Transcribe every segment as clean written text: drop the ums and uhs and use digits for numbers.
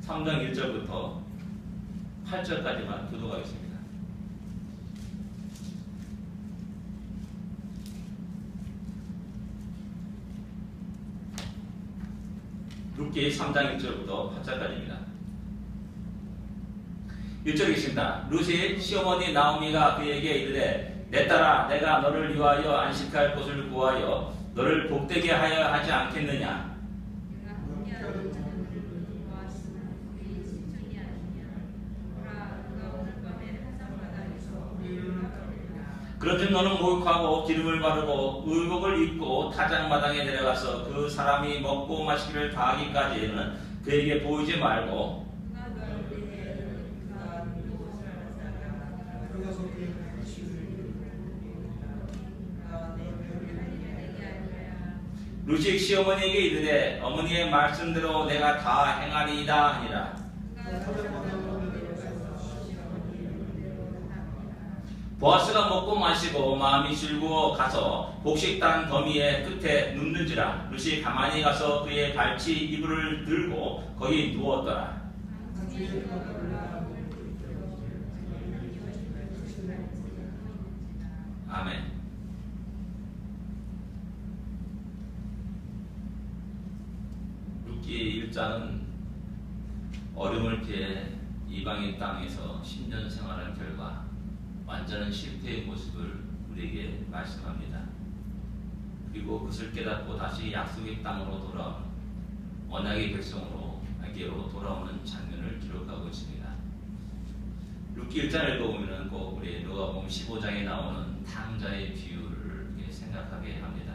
3장 1절부터 8절까지만 교독하겠습니다. 룻기 3장 1절부터 8절까지입니다. 1절에 있습니다. 룻이 시어머니 나오미가 그에게 이르되 내 딸아 내가 너를 위하여 안식할 곳을 구하여 너를 복되게 하여 하지 않겠느냐. 그런즉 너는 목욕하고 기름을 바르고 의복을 입고 타작마당에 내려가서 그 사람이 먹고 마시기를 다하기까지는 그에게 보이지 말고 룻이 시어머니에게 이르되 어머니의 말씀대로 내가 다 행하리이다 하니라. 보아스가 먹고 마시고 마음이 즐거워 가서 곡식단 더미의 끝에 눕는지라. 룻이 가만히 가서 그의 발치 이불을 들고 거기 누웠더라. 아멘. 룻기 1장은 어려움을 피해 이방인 땅에서 10년 생활한 결과 완전한 실패의 모습을 우리에게 말씀합니다. 그리고 그것을 깨닫고 다시 약속의 땅으로 돌아오는 언약의 백성으로에게로 돌아오는 장면을 기록하고 있습니다. 룻기 1장을 읽어보면 꼭 우리 누가복음 15장에 나오는 탕자의 비유를 생각하게 합니다.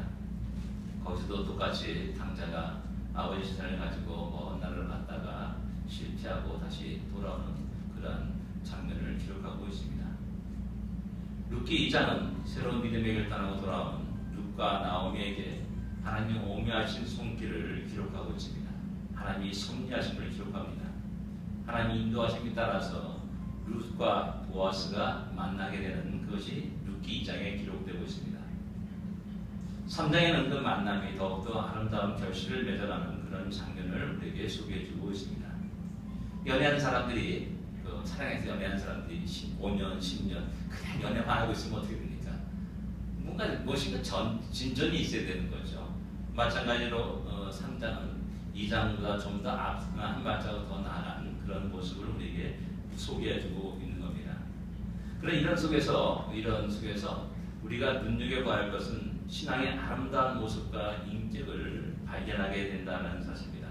거기서도 똑같이 탕자가 아버지 재산을 가지고 먼 나라를 갔다가 실패하고 다시 돌아오는 그런 장면을 기록하고 있습니다. 룻기 2장은 새로운 믿음의 길을 떠나고 돌아온 룻과 나오미에게 하나님의 오묘하신 손길을 기록하고 있습니다. 하나님이 섭리하심을 기록합니다. 하나님의 인도하심에 따라서 룻과 보아스가 만나게 되는 그것이 룻기 2장에 기록되고 있습니다. 3장에는 그 만남이 더욱더 아름다운 결실을 맺어가는 그런 장면을 우리에게 소개해주고 있습니다. 연애하는 사람들이 사랑해서 연애하는 사람들이 5년, 10년 그냥 연애만 하고 있으면 어떻게 됩니까? 뭔가 무엇인가 진전이 있어야 되는 거죠. 마찬가지로 3장은 2장보다 좀 더 한 발자국 더 나아간 그런 모습을 우리에게 소개해주고 있는 겁니다. 그런 이런 속에서 우리가 눈여겨봐야 할 것은 신앙의 아름다운 모습과 인격을 발견하게 된다는 사실입니다.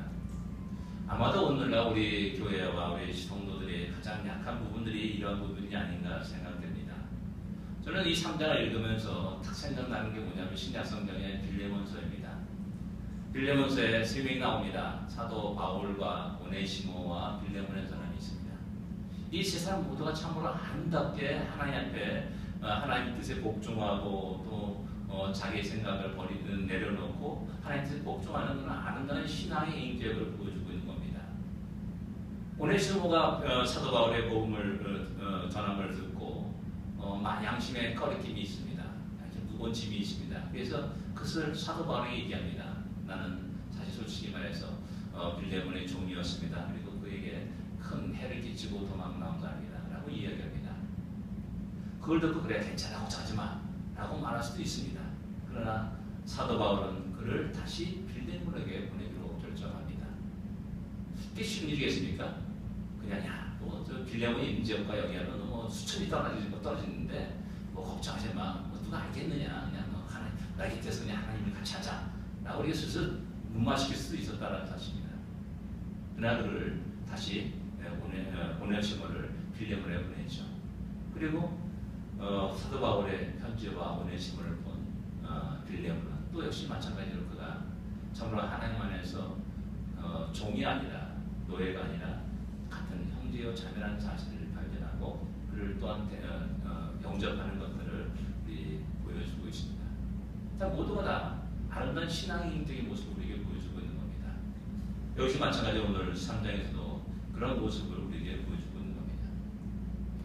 아마도 오늘날 우리 교회와 우리 성도들의 가장 약한 부분들이 이런 부분이 아닌가 생각됩니다. 저는 이 3장을 읽으면서 딱 생각나는 게 뭐냐면 신약성경의 빌레몬서입니다. 빌레몬서에 3명이 나옵니다. 사도 바울과 오네시모와 빌레몬이라는 사람이 있습니다. 이 세 사람 모두가 참으로 아름답게 하나님 앞에 하나님 뜻에 복종하고 또 자기의 생각을 내려놓고 하나님 뜻에 복종하는 그런 아름다운 신앙의 인격을 보여주고 있는 겁니다. 오네시모가 사도 바울의 복음을 전함을 듣고 양심에 꺼리낌이 있습니다. 무거운 짐이 있습니다. 그래서 그것을 사도 바울에게 얘기합니다. 나는 사실 솔직히 말해서 빌레몬의 종이었습니다. 그리고 그에게 큰 해를 끼치고 도망 나온 사람이다 라고 이야기합니다. 그걸 듣고 그래 괜찮아 걱정하지마 라고 말할 수도 있습니다. 그러나 사도 바울은 그를 다시 빌레몬에게 보내기로 결정합니다. 이게 쉬운 일이겠습니까? 그냥 저 빌레몬이 인지역과 여기하면 수천이 떨어지는데 걱정하지마 누가 알겠느냐 그냥 나 곁에서 그냥 하나님을 같이 하자 라고 우리가 스스로 무마시킬 수도 있었다는 사실입니다. 그러나 그를 다시 오네시모를 빌레몬에 보내죠. 그리고 사도 바울의 편지와 오네시모를 본 빌레몬은 또 역시 마찬가지로 그가 참으로 하나님 안에서 종이 아니라 노예가 아니라 같은 형제요 자매라는 사실을 발견하고 그를 또한 영접하는 것들을 우리 보여주고 있습니다. 자, 모두가 다 아름다운 신앙의 인격의 모습을 우리에게 보여주고 있는 겁니다. 역시 마찬가지로 오늘 3장에서도 그런 모습을 우리에게 보여주고 있는 겁니다.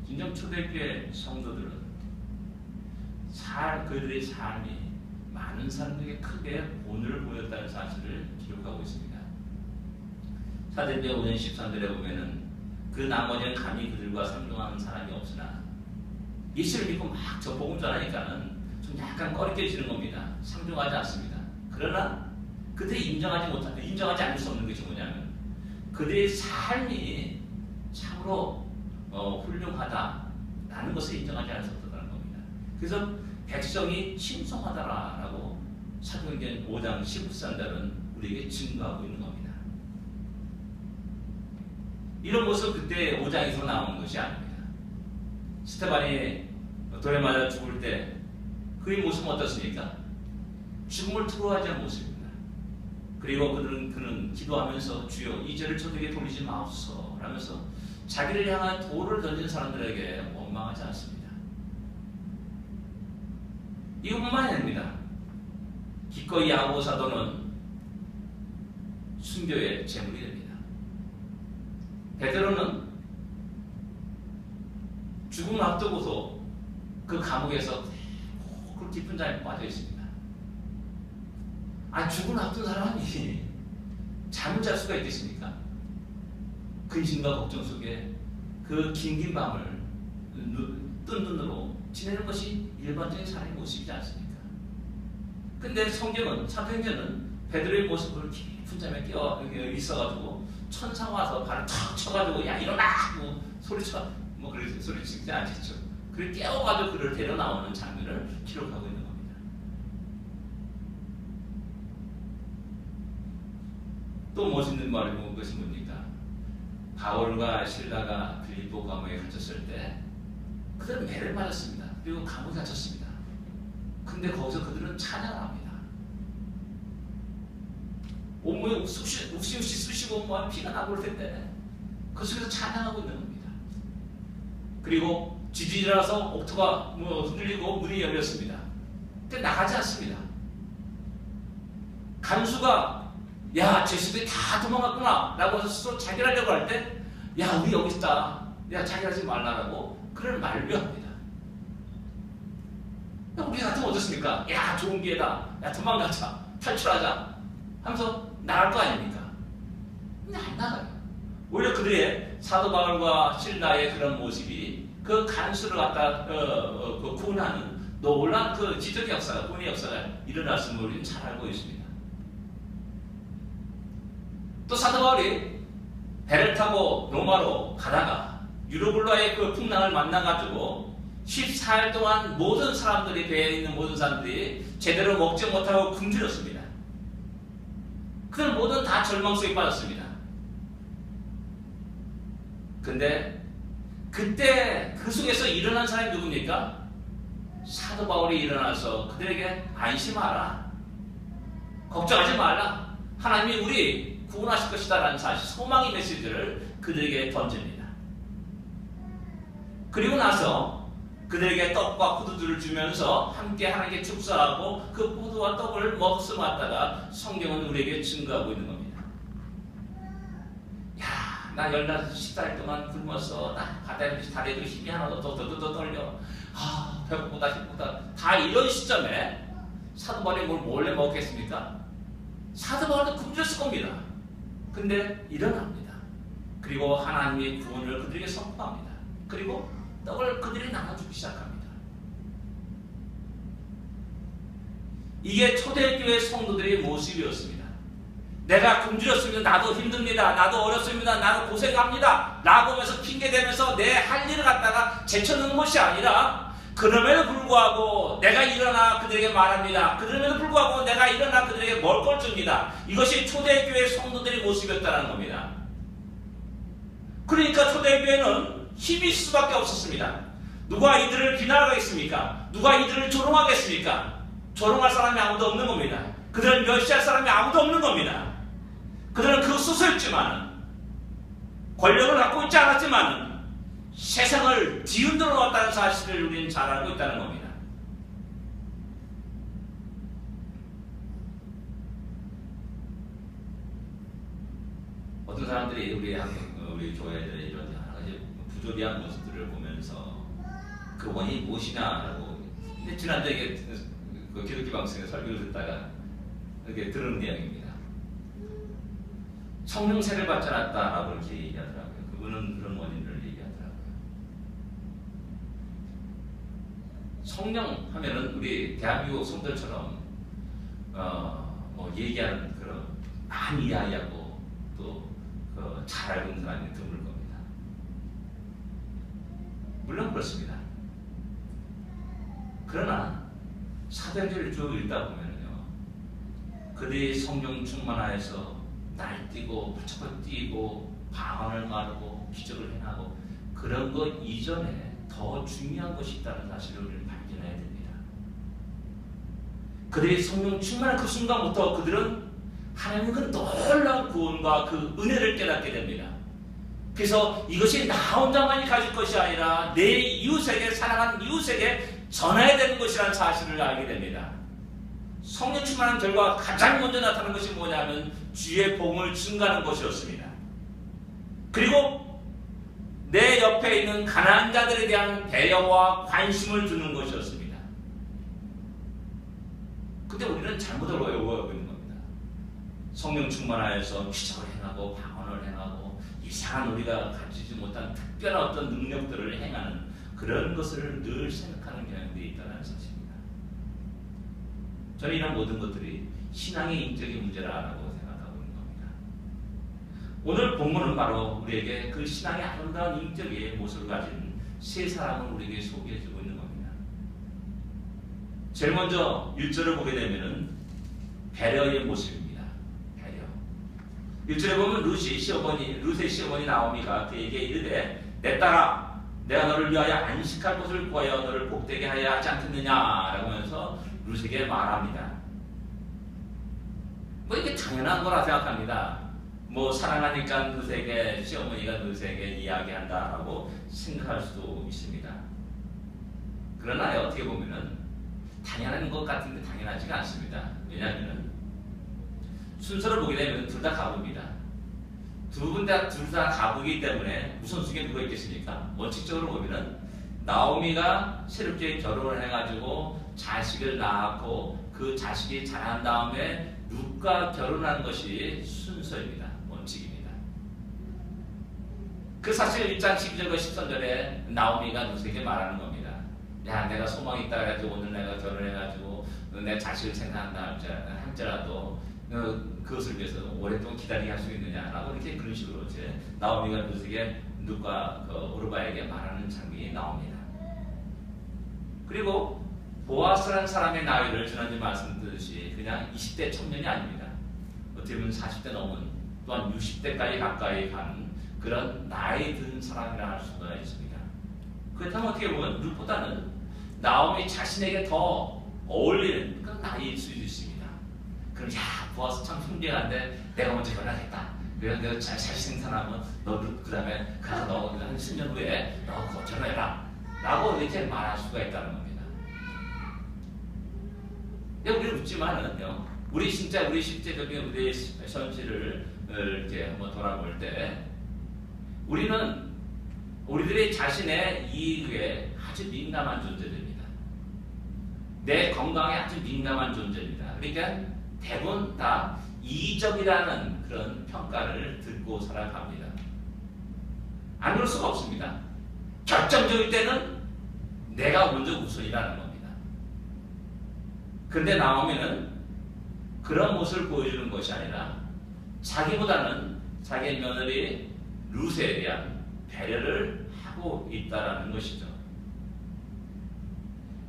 진정 초대교회 성도들은 그들의 삶이 많은 사람들에게 크게 본을 보였다는 사실을 기록하고 있습니다. 사도행전 5장 13절에 보면은 그 나머지는 감히 그들과 상종하는 사람이 없으나 예수를 믿고 막 저 복음 전하니까는 좀 약간 꺼리껴지는 겁니다. 상종하지 않습니다. 그러나 그들이 인정하지 않을 수 없는 것이 뭐냐면 그들의 삶이 참으로 훌륭하다라는 것을 인정하지 않을 수 없다는 겁니다. 그래서 백성이 신성하다라고 사도행전 5장 19절은 우리에게 증거하고 있는 겁니다. 이런 모습 그때 5장에서 나오는 것이 아닙니다. 스테반이 돌에 맞아 죽을 때 그의 모습은 어떻습니까? 죽음을 두려워하지 모습입니다. 그리고 그는 기도하면서 주여 이 죄를 저들에게 돌리지 마옵소서 라면서 자기를 향한 돌을 던진 사람들에게 원망하지 않습니다. 이것만이 아닙니다. 기꺼이 야고보 사도는 순교의 제물이 됩니다. 베드로는 죽음을 앞두고서 그 감옥에서 그 깊은 잠에 빠져 있습니다. 죽음을 앞둔 사람이 잠을 잘 수가 있겠습니까? 근심과 걱정 속에 그 긴긴 밤을 뜬 눈으로 지내는 것이 일반적인 사람의 모습이지 않습니까? 근데 성경은 사도행전은 베드로의 모습을 깊은 잠에 깨어 있어가지고 천사가 와서 발을 탁 쳐가지고 야 일어나! 소리쳐 그렇게 소리치지 않겠죠. 그를 깨워가지고 그를 데려 나오는 장면을 기록하고 있는 겁니다. 또 멋있는 말을 본 것이 뭡니까? 바울과 실라가 빌립보 감옥에 갇혔을 때 그들은 매를 맞았습니다. 그리고 감옥에 갇혔습니다. 근데 거기서 그들은 찬양을 합니다. 온몸에 욱시욱시 쑤시고 피가 나고 그럴 텐데 그 속에서 찬양하고 있는 겁니다. 그리고 지진이라서 옥토가 흔들리고 문이 열렸습니다. 근데 나가지 않습니다. 간수가 야 제수들이 다 도망갔구나 라고 해서 스스로 자결하려고 할 때 야 우리 여기 있다. 야 자결하지 말라라고 그를 만류합니다. 우리 같으면 어떻습니까? 야 좋은 기회다. 야 도망가자. 탈출하자. 하면서 나갈 거 아닙니까? 근데 안 나가요. 오히려 그들의 사도 바울과 실라의 그런 모습이 그 간수를 갖다 구원하는 놀라운 그 지적 역사가, 구원의 역사가 일어났음을 우리는 잘 알고 있습니다. 또 사도 바울이 배를 타고 로마로 가다가 유로굴라의 그 풍랑을 만나가지고 14일 동안 모든 사람들이, 배에 있는 모든 사람들이 제대로 먹지 못하고 굶주렸습니다. 그들 모두 다 절망 속에 빠졌습니다. 근데 그때 그 속에서 일어난 사람이 누굽니까? 사도 바울이 일어나서 그들에게 안심하라, 걱정하지 말라, 하나님이 우리 구원하실 것이다 라는 사실, 소망의 메시지를 그들에게 던집니다. 그리고 나서 그들에게 떡과 포도주를 주면서 함께 하나님께 축사하고 그 포도와 떡을 먹으며 왔다가 성경은 우리에게 증거하고 있는 겁니다. 야, 나 14일 동안 굶었어. 나 다리에도 힘이 하나도 더 떨려. 배고프다. 다 이런 시점에 사도 바울이 뭘 몰래 먹겠습니까? 사도 바울도 굶주렸을 겁니다. 근데 일어납니다. 그리고 하나님의 구원을 그들에게 선포합니다. 그리고 떡을 그들이 나눠주기 시작합니다. 이게 초대교회 성도들의 모습이었습니다. 내가 굶주렸습니다. 나도 힘듭니다. 나도 어렵습니다. 나도 고생합니다. 라고 하면서 핑계대면서 내 할 일을 갖다가 제쳐놓은 것이 아니라, 그럼에도 불구하고 내가 일어나 그들에게 말합니다. 그럼에도 불구하고 내가 일어나 그들에게 먹을 걸 줍니다. 이것이 초대교회 성도들의 모습이었다는 겁니다. 그러니까 초대교회는 힘이 있을 수밖에 없었습니다. 누가 이들을 비난하겠습니까? 누가 이들을 조롱하겠습니까? 조롱할 사람이 아무도 없는 겁니다. 그들을 멸시할 사람이 아무도 없는 겁니다. 그들은 그 스스로였지만, 권력을 갖고 있지 않았지만 세상을 뒤흔들어 놓았다는 사실을 우리는 잘 알고 있다는 겁니다. 어떤 사람들이 우리 교회들의 이런 여러 가지 부조리한 모습들을 보면서 그 원인이 무엇이냐라고, 근데 지난주에 그 기독교 방송에 설교를 듣다가 이렇게 들은 내용입니다. 성령 세례를 받지 않았다라고 이렇게 얘기하더라고요. 그분은 그런 원인을 얘기하더라고요. 성령 하면은 우리 대한민국 성도처럼 뭐 얘기하는 그런 많이 이야기하고 또 잘 알고 있는 사람이 드물 겁니다. 물론 그렇습니다. 그러나 사도행전을 쭉 읽다 보면요, 그들이 성령 충만하여서 날뛰고 부쩍부쩍 뛰고 방언을 말하고 기적을 행하고 그런 것 이전에 더 중요한 것이 있다는 사실을 우리는 발견해야 됩니다. 그들이 성령 충만한 그 순간부터 그들은 하나님의 그 놀라운 구원과 그 은혜를 깨닫게 됩니다. 그래서 이것이 나 혼자만이 가질 것이 아니라 내 이웃에게, 사랑하는 이웃에게 전해야 되는 것이라는 사실을 알게 됩니다. 성령 충만한 결과 가장 먼저 나타나는 것이 뭐냐면 주의 복음을 증가하는 것이었습니다. 그리고 내 옆에 있는 가난한 자들에 대한 배려와 관심을 두는 것이었습니다. 근데 우리는 잘못을 외워가고 있는 겁니다. 성령 충만하여서 기적을 행하고 방언을 행하고 이상한 우리가 가지지 못한 특별한 어떤 능력들을 행하는 그런 것을 늘 생각하는 경향들이 있다는 사실입니다. 저는 이런 모든 것들이 신앙의 인적인 문제라고 생각하고 있는 겁니다. 오늘 본문은 바로 우리에게 그 신앙의 아름다운 인적의 모습을 가진 세 사람을 우리에게 소개해주고 있는 겁니다. 제일 먼저 1절을 보게 되면은 배려의 모습입니다. 1절에 보면 룻의 시어머니 나오미가 그에게 이르되 내 딸아 내가 너를 위하여 안식할 곳을 구하여 너를 복되게 하여야 하지 않겠느냐 라고 하면서 룻에게 말합니다. 뭐 이게 당연한 거라 생각합니다. 뭐 사랑하니까 룻에게 시어머니가 룻에게 이야기한다라고 생각할 수도 있습니다. 그러나 어떻게 보면은 당연한 것 같은데 당연하지가 않습니다. 왜냐하면 순서를 보게 되면 둘 다 가부입니다. 둘 다 가부이기 때문에 우선순위에 누가 있겠습니까? 원칙적으로 보면은 나오미가 새롭게 결혼을 해가지고 자식을 낳았고 그 자식이 자란 다음에 룻과 결혼하는 것이 순서입니다. 원칙입니다. 그 사실 1장 12절과 13절에 나오미가 룻에게 말하는 겁니다. 야, 내가 소망이 있다 해가지고 오늘 내가 결혼해가지고 내 자식을 생산한다 할지라도 그것을 위해서 오랫동안 기다리게 할 수 있느냐라고 이렇게 그런 식으로 이제 나오미가 룻에게 룻과 오르바에게 말하는 장면이 나옵니다. 그리고 보아스라는 사람의 나이를 지난주에 말씀드렸듯이 그냥 20대 청년이 아닙니다. 어떻게 보면 40대 넘은 또한 60대까지 가까이 간 그런 나이 든 사람이라 할 수가 있습니다. 그렇다면 어떻게 보면 룻보다는 나오미 자신에게 더 어울리는 그런 나이일 수도 있습니다. 그럼 야 보아스 참 흉내한데 내가 먼저 결혼하겠다. 그래서 내가 잘 생산하면 너도 그 다음에 가서 너 한 10년 후에 너 결혼해라 라고 이렇게 말할 수가 있다는 겁니다. 우리는 묻지만은요, 우리 실제적인 우리의 현실을 이렇게 한번 돌아볼 때 우리는 우리들의 자신의 이익에 아주 민감한 존재들입니다. 내 건강에 아주 민감한 존재입니다. 그러니까 대부분 다 이적이라는 그런 평가를 듣고 살아갑니다. 안 그럴 수가 없습니다. 결정적일 때는 내가 먼저 우선이라는 겁니다. 그런데 나오면은 그런 모습을 보여주는 것이 아니라 자기보다는 자기 며느리 룻에 대한 배려를 하고 있다는 것이죠.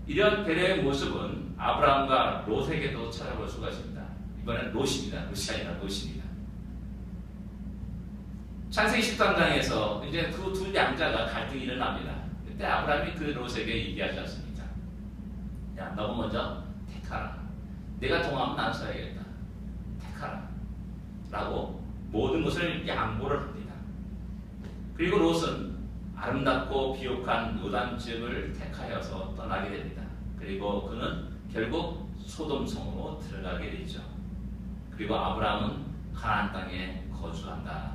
이런 배려의 모습은 아브라함과 롯에게도 찾아볼 수가 있습니다. 이번엔 롯입니다. 롯이 아니라 롯입니다. 창세기 13장에서 이제 그 두 양자가 갈등이 일어납니다. 그때 아브라함이 그 롯에게 얘기하지 않습니까? 야, 너가 먼저 택하라. 내가 동하면 난 써야겠다. 택하라. 라고 모든 것을 양보를 합니다. 그리고 롯은 아름답고 비옥한 요단 지역을 택하여서 떠나게 됩니다. 그리고 그는 결국 소돔성으로 들어가게 되죠. 그리고 아브라함은 가나안 땅에 거주한다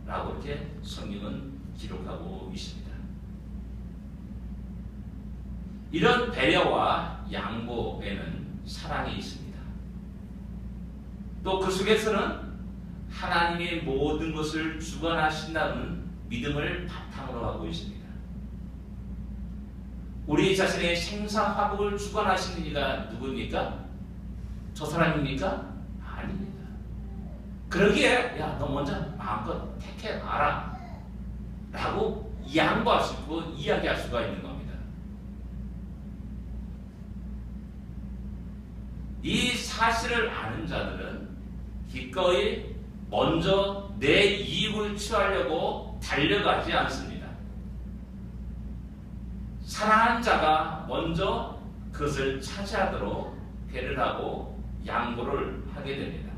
라고 이렇게 성경은 기록하고 있습니다. 이런 배려와 양보에는 사랑이 있습니다. 또 그 속에서는 하나님의 모든 것을 주관하신다는 믿음을 바탕으로 하고 있습니다. 우리 자신의 생사화복을 주관하시는 이가 누구입니까? 저 사람입니까? 아닙니다. 그러기에 야, 너 먼저 마음껏 택해봐라 라고 양보할 수 있고 이야기할 수가 있는 겁니다. 이 사실을 아는 자들은 기꺼이 먼저 내 이익을 취하려고 달려가지 않습니다. 사랑하는 자가 먼저 그것을 차지하도록 배를 하고 양보를 하게 됩니다.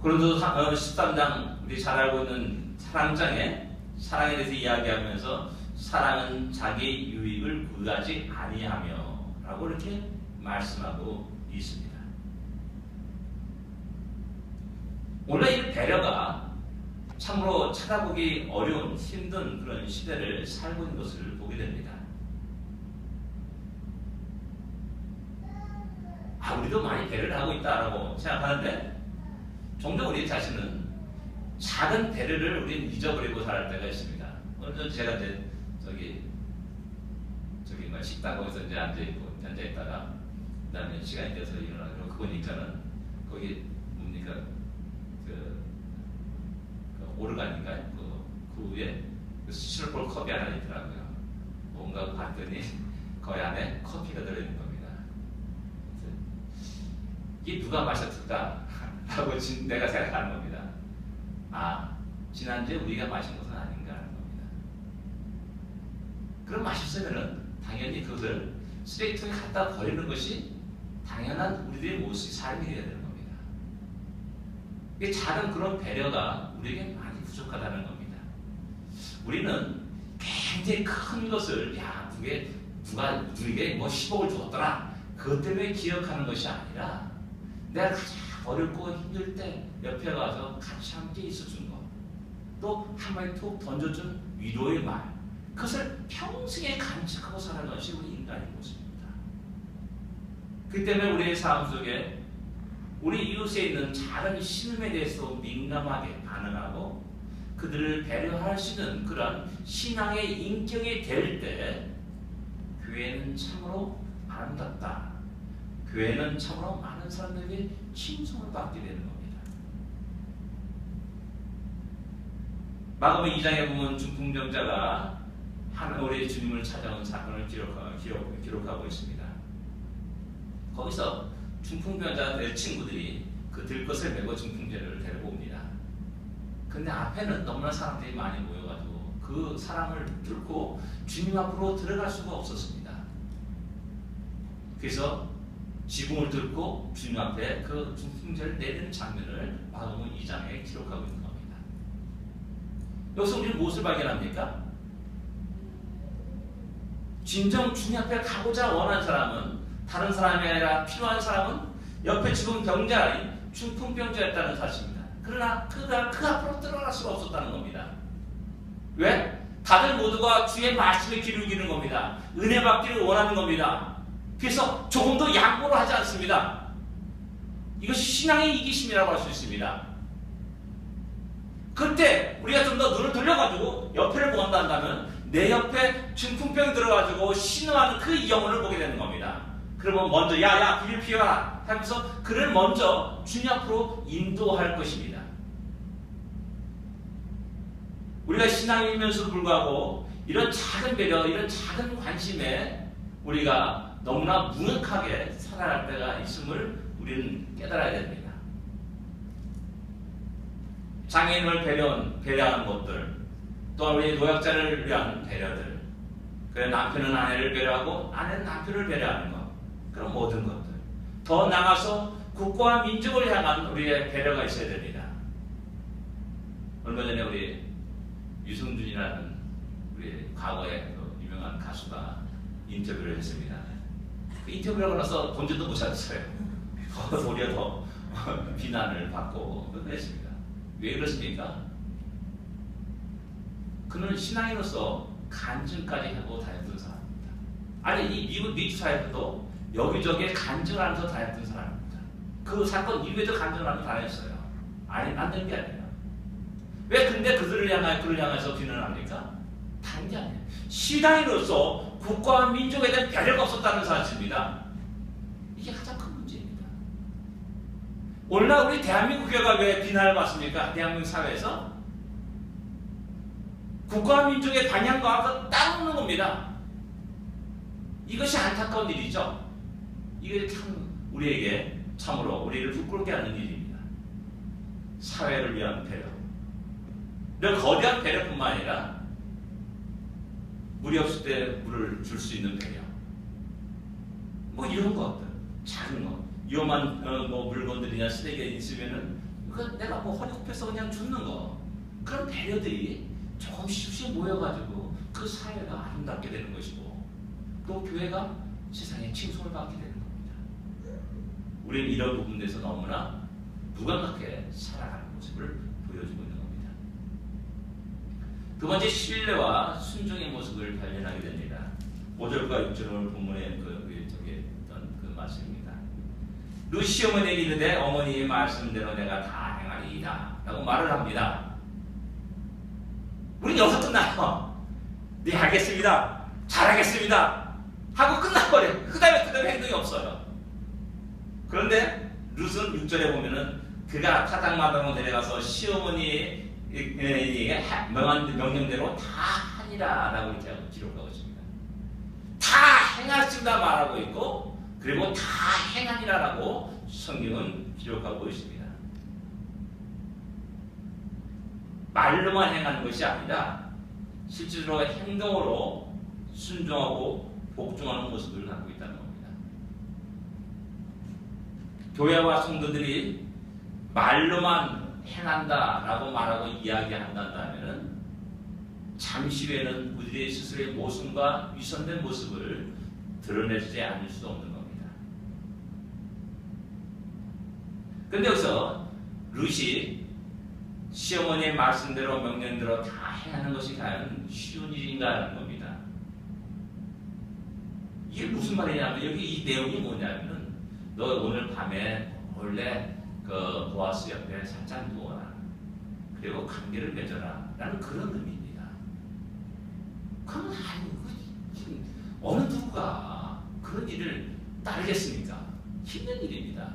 고린도서 13장 우리 잘 알고 있는 사랑장에 사랑에 대해서 이야기하면서 사랑은 자기 유익을 구하지 아니하며 라고 이렇게 말씀하고 있습니다. 원래 이 배려가 참으로 찾아보기 어려운 힘든 그런 시대를 살고 있는 것을 보게 됩니다. 우리도 많이 배려를 하고 있다라고 생각하는데 종종 우리 자신은 작은 배려를 우리는 잊어버리고 살 때가 있습니다. 오늘 전 제가 이제 저기 식당 거기서 이제 앉아있다가 그다음에 시간이 돼서 일어나고 그거 보니까는 거기 뭡니까 그 오르간인가요? 그 위에 스티로폼 컵이 하나 있더라고요. 뭔가 봤더니 거기 안에 커피가 들어있는 겁니다. 이게 누가 마셨을까? 라고 내가 생각하는 겁니다. 지난주에 우리가 마신 것은 아닌가 하는 겁니다. 그럼 마셨으면은 당연히 그것을 쓰레기통에 갖다 버리는 것이 당연한 우리들의 모습이 삶이 되어야 되는 겁니다. 이게 작은 그런 배려가 우리에게 많이 부족하다는 겁니다. 우리는 굉장히 큰 것을 누가 누구에게 뭐 10억을 주었더라 그것 때문에 기억하는 것이 아니라 내가 가장 어렵고 힘들 때 옆에 가서 같이 함께 있어준 것, 또 한마디 툭 던져준 위로의 말, 그것을 평생에 간직하고 살아가는 것이 우리 인간의 모습입니다. 그 때문에 우리의 삶 속에 우리 이웃에 있는 작은 신음에 대해서 민감하게 반응하고 그들을 배려할 수 있는 그런 신앙의 인격이 될 때 교회는 참으로 아름답다. 교회는 참으로 많은 사람들에게 칭송을 받게 되는 겁니다. 마가복음 2장에 보면 중풍병자가 우리 주님을 찾아온 사건을 기록하고 있습니다. 거기서 중풍병자 될 친구들이 그 들것을 메고 중풍병자를 데리고 옵니다. 근데 앞에는 너무나 사람들이 많이 모여가지고 그 사람을 뚫고 주님 앞으로 들어갈 수가 없었습니다. 그래서 지붕을 뚫고 주님 앞에 그 중풍자를 내리는 장면을 마가복음 2장에 기록하고 있는 겁니다. 여기서 우리는 무엇을 발견합니까? 진정 주님 앞에 가고자 원하는 사람은 다른 사람이 아니라 필요한 사람은 옆에 죽은 병자인 중풍병자였다는 사실입니다. 그러나 그가 그 앞으로 들어갈 수가 없었다는 겁니다. 왜? 다들 모두가 주의 말씀에 귀를 기는 겁니다. 은혜 받기를 원하는 겁니다. 그래서 조금 더 양보를 하지 않습니다. 이것이 신앙의 이기심이라고 할 수 있습니다. 그때 우리가 좀 더 눈을 돌려가지고 옆에를 보한다 한다면 내 옆에 중풍병이 들어가지고 신음하는 그 영혼을 보게 되는 겁니다. 그러면 먼저 야야 비를 피워라 하면서 그를 먼저 주님 앞으로 인도할 것입니다. 우리가 신앙이면서도 불구하고 이런 작은 배려, 이런 작은 관심에 우리가 너무나 무능하게 살아갈 때가 있음을 우리는 깨달아야 됩니다. 장애인을 배려하는 것들, 또 우리 노약자를 위한 배려들, 그래 남편은 아내를 배려하고 아내는 남편을 배려하는 것, 그런 모든 것들, 더 나아가서 국가와 민족을 향한 우리의 배려가 있어야 됩니다. 얼마 전에 우리 유승준이라는 우리 과거의 유명한 가수가 인터뷰를 했습니다. 그 인터뷰를 하고 나서 본전도 못 찾았어요. 오히려 더 비난을 받고 했습니다. 왜 그렇습니까? 그는 신앙인으로서 간증까지 하고 다녔던 사람입니다. 아니 이 미국 사회도 여기저기 간증을 하면서 다녔던 사람입니다. 그 사건 이후에도 간절함을 다했어요. 아니, 안 되는 게 아니에요. 왜 근데 그들을 향해서 비난합니까? 다른 게 아니에요. 신앙인으로서 국가와 민족에 대한 배려가 없었다는 사실입니다. 이게 가장 큰 문제입니다. 오늘날 우리 대한민국 교회가 왜 비난을 받습니까? 대한민국 사회에서 국가와 민족의 방향과 따르는 겁니다. 이것이 안타까운 일이죠. 이게 참 우리에게 참으로 우리를 부끄럽게 하는 일입니다. 사회를 위한 배려. 이런 거대한 배려뿐만 아니라 물이 없을 때 물을 줄 수 있는 배려. 뭐 이런 것들, 작은 거, 위험한 뭐 물건들이나 쓰레기가 있으면은 내가 뭐 허리 굽혀서 그냥 줍는 거. 그런 배려들이 조금씩 모여가지고 그 사회가 아름답게 되는 것이고 또 교회가 세상에 칭송을 받게 되는 겁니다. 우리는 이런 부분에서 너무나 무감각하게 살아가는 모습을 보여주고 있는 겁니다. 두 번째, 신뢰와 순종의 모습을 발견하게 됩니다. 5절과 6절을 본문에 했던 그 말씀입니다. 루시 어머니에게 이르되 어머니의 말씀대로 내가 다 행하리이다 라고 말을 합니다. 우린 여기서 끝나요. 네, 알겠습니다. 잘하겠습니다. 하고 끝나버려요. 그 다음에 행동이 없어요. 그런데 룻은 6절에 보면은 그가 타작마당으로 내려가서 시어머니의 명한 명령대로 다 하니라 라고 이렇게 기록하고 있습니다. 다 행하신다 말하고 있고 그리고 다 행하니라 라고 성경은 기록하고 있습니다. 말로만 행하는 것이 아니라 실제로 행동으로 순종하고 복종하는 모습을 갖고 있다는 겁니다. 교회와 성도들이 말로만 행한다라고 말하고 이야기한다면 잠시 후에는 우리의 스스로의 모순과 위선된 모습을 드러내지 않을 수 없는 겁니다. 그런데 여기서 룻이 시어머니의 말씀대로 명령대로 다 행하는 것이 과연 쉬운 일인가 하는 겁니다. 이게 무슨 말이냐면 여기 이 내용이 뭐냐면 너 오늘 밤에 원래 그 보아스 옆에 살짝 누워라. 그리고 관계를 맺어라. 라는 그런 의미입니다. 그러면 어느 누구가 그런 일을 따르겠습니까? 힘든 일입니다.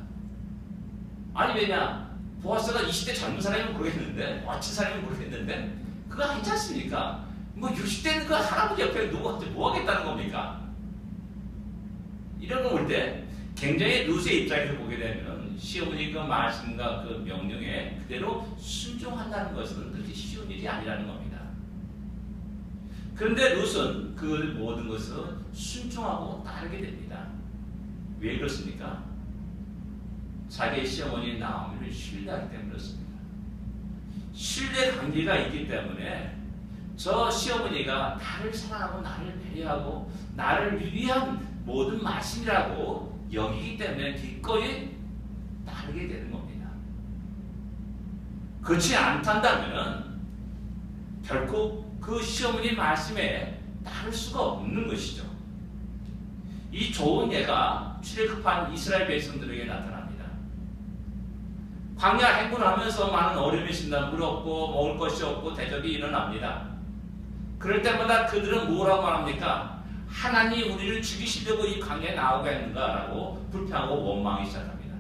아니 왜냐? 보아스가 20대 젊은 사람이면 모르겠는데 멋진 사람이면 모르겠는데 그거 아니지 않습니까? 뭐 60대는 그 할아버지 옆에 누워서 뭐 하겠다는 겁니까? 이런 거 볼 때 굉장히 룻의 입장에서 보게 되면 시어머니 그 말씀과 그 명령에 그대로 순종한다는 것은 그렇게 쉬운 일이 아니라는 겁니다. 그런데 룻은 그 모든 것을 순종하고 따르게 됩니다. 왜 그렇습니까? 자기의 시어머니 나오미를 신뢰하기 때문에 그렇습니다. 신뢰 관계가 있기 때문에 저 시어머니가 나를 사랑하고 나를 배려하고 나를 위한 모든 말씀이라고 여기기 때문에 기꺼이 따르게 되는 겁니다. 그렇지 않단다면 결코 그 시어머니 말씀에 따를 수가 없는 것이죠. 이 좋은 예가 출애굽한 이스라엘 백성들에게 나타납니다. 광야 행군하면서 많은 어려움이 있습니다. 물 없고 먹을 것이 없고 대적이 일어납니다. 그럴 때마다 그들은 뭐라고 말합니까? 하나님이 우리를 죽이시려고 이 광야에 나오게 했는가라고 불평하고 원망하기 시작합니다.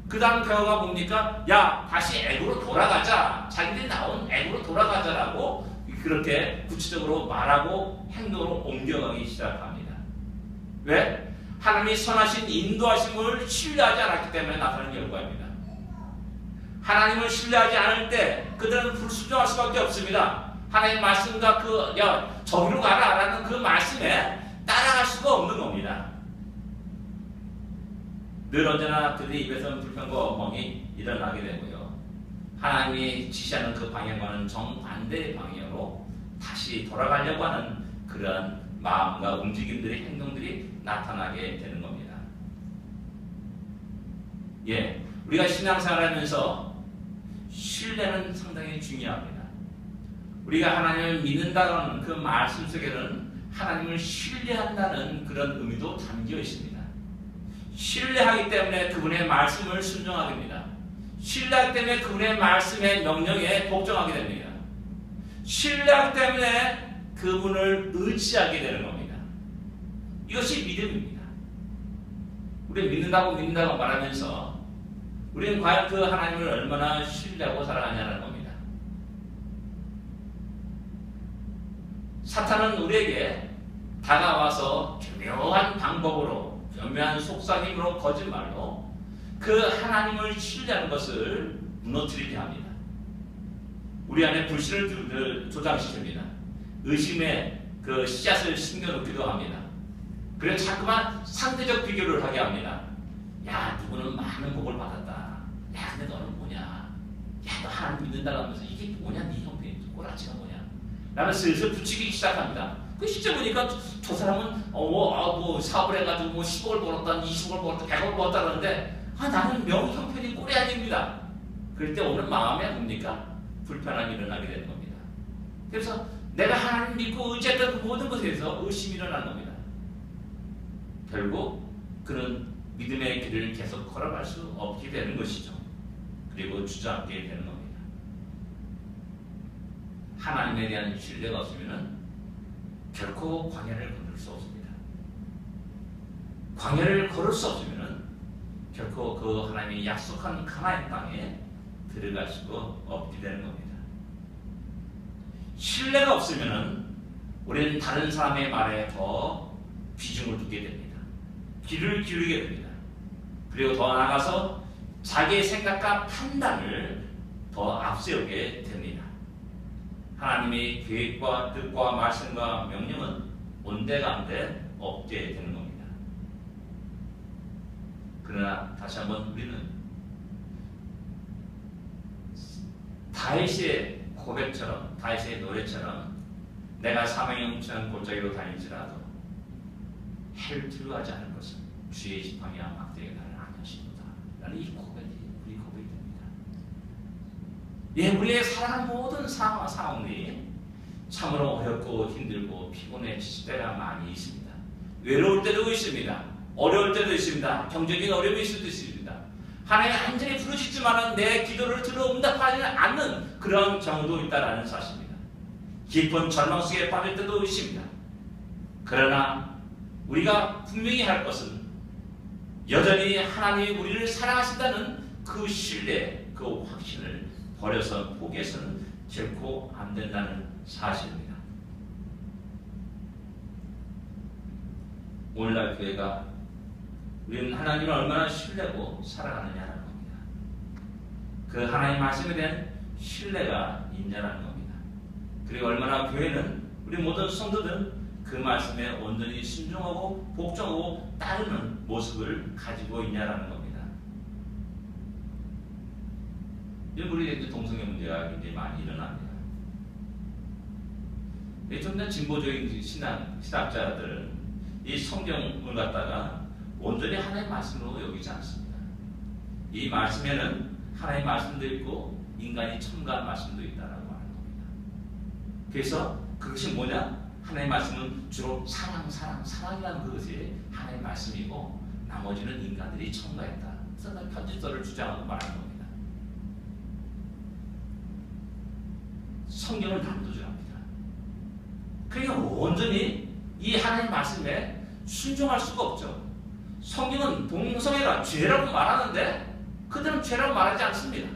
그 다음 결과가 뭡니까? 야, 다시 애굽으로 돌아가자. 자기들이 나온 애굽으로 돌아가자라고 그렇게 구체적으로 말하고 행동으로 옮겨가기 시작합니다. 왜? 하나님이 선하신 인도하심을 신뢰하지 않았기 때문에 나타나는 결과입니다. 하나님을 신뢰하지 않을 때 그들은 불순종할 수밖에 없습니다. 하나님 말씀과 저기로 가라라는 그 말씀에 따라갈 수가 없는 겁니다. 늘 언제나 그들의 입에서는 불평과 원망이 일어나게 되고요. 하나님이 지시하는 그 방향과는 정반대의 방향으로 다시 돌아가려고 하는 그러한 마음과 움직임들의 행동들이 나타나게 되는 겁니다. 예, 우리가 신앙생활하면서 신뢰는 상당히 중요합니다. 우리가 하나님을 믿는다는 그 말씀 속에는 하나님을 신뢰한다는 그런 의미도 담겨 있습니다. 신뢰하기 때문에 그분의 말씀을 순종하게 됩니다. 신뢰하기 때문에 그분의 말씀의 명령에 복종하게 됩니다. 신뢰하기 때문에 그분을 의지하게 되는 겁니다. 이것이 믿음입니다. 우리는 믿는다고 말하면서 우리는 과연 그 하나님을 얼마나 신뢰하고 살아가냐는 겁니다. 사탄은 우리에게 다가와서 교묘한 방법으로, 교묘한 속삭임으로, 거짓말로 그 하나님을 신뢰하는 것을 무너뜨리게 합니다. 우리 안에 불신을 조장시킵니다. 의심의 그 씨앗을 심겨놓기도 합니다. 그래서 자꾸만 상대적 비교를 하게 합니다. 야, 누구는 많은 복을 받았다. 야, 근데 너는 뭐냐? 야, 너 하나님 믿는다고 하면서 이게 뭐냐? 네 형편이 꼬라지가 뭐냐? 라면 슬슬 붙이기 시작합니다. 그 실제 보니까 저 사람은 뭐 사업을 해가지고 뭐 10억을 벌었다, 20억을 벌었다, 100억을 벌었다 그러는데 나는 형편이 꼴이 아닙니다. 그럴 때 오는 마음에 뭡니까? 불편함이 일어나게 되는 겁니다. 그래서 내가 하나님 믿고 의지했던 그 모든 것에서 의심이 일어나는 겁니다. 결국 그는 믿음의 길을 계속 걸어갈 수 없게 되는 것이죠. 그리고 주저앉게 되는 겁니다. 하나님에 대한 신뢰가 없으면 결코 광야를 건널 수 없습니다. 광야를 걸을 수 없으면 결코 그 하나님이 약속한 가나안 땅에 들어갈 수가 없게 되는 겁니다. 신뢰가 없으면 우리는 다른 사람의 말에 더 비중을 두게 됩니다. 귀를 기울이게 됩니다. 그리고 더 나아가서 자기의 생각과 판단을 더 앞세우게 됩니다. 하나님의 계획과 뜻과 말씀과 명령은 온데간데 없게 되는 겁니다. 그러나 다시 한번 우리는 다윗의 고백처럼, 다윗의 노래처럼 내가 사망의 훔치는 골짜기로 다닐지라도 해를 두려워하지 않을 것은 주의 지팡이와 막대기가 나를 안하시도다 라는 이 고백이 우리 고백이 됩니다. 예, 우리의 살아가는 모든 상황들이 참으로 어렵고 힘들고 피곤해 지칠 때가 많이 있습니다. 외로울 때도 있습니다. 어려울 때도 있습니다. 경제적인 어려움이 있을 수도 있습니다. 하나님 완전히 부르짖지만은 내 기도를 들어 응답하지 않는 그런 경우도 있다라는 사실입니다. 깊은 절망 속에 빠질 때도 있습니다. 그러나 우리가 분명히 할 것은 여전히 하나님이 우리를 사랑하신다는 그 신뢰, 그 확신을 버려서 포기해서는 결코 안 된다는 사실입니다. 오늘날 교회가 우리는 하나님을 얼마나 신뢰하고 살아가느냐는 겁니다. 그 하나님 말씀에 대한 신뢰가 있냐는 겁니다. 그리고 얼마나 교회는 우리 모든 성도들은 그 말씀에 온전히 순종하고 복종하고 따르는 모습을 가지고 있냐라는 겁니다. 우리 동성애 문제가 굉장히 많이 일어납니다. 좀 더 진보적인 신학자들은 이 성경을 갖다가 온전히 하나님의 말씀으로 여기지 않습니다. 이 말씀에는 하나님의 말씀도 있고 인간이 첨가한 말씀도 있다라고 하는 겁니다. 그래서 그것이 뭐냐? 하나님의 말씀은 주로 사랑이라는 그것이 하나님의 말씀이고 나머지는 인간들이 첨가했다. 그래서 편집서를 주장하고 말하는 겁니다. 성경을 난도질합니다. 그러니까 온전히 이 하나님의 말씀에 순종할 수가 없죠. 성경은 동성애가 죄라고 말하는데 그들은 죄라고 말하지 않습니다.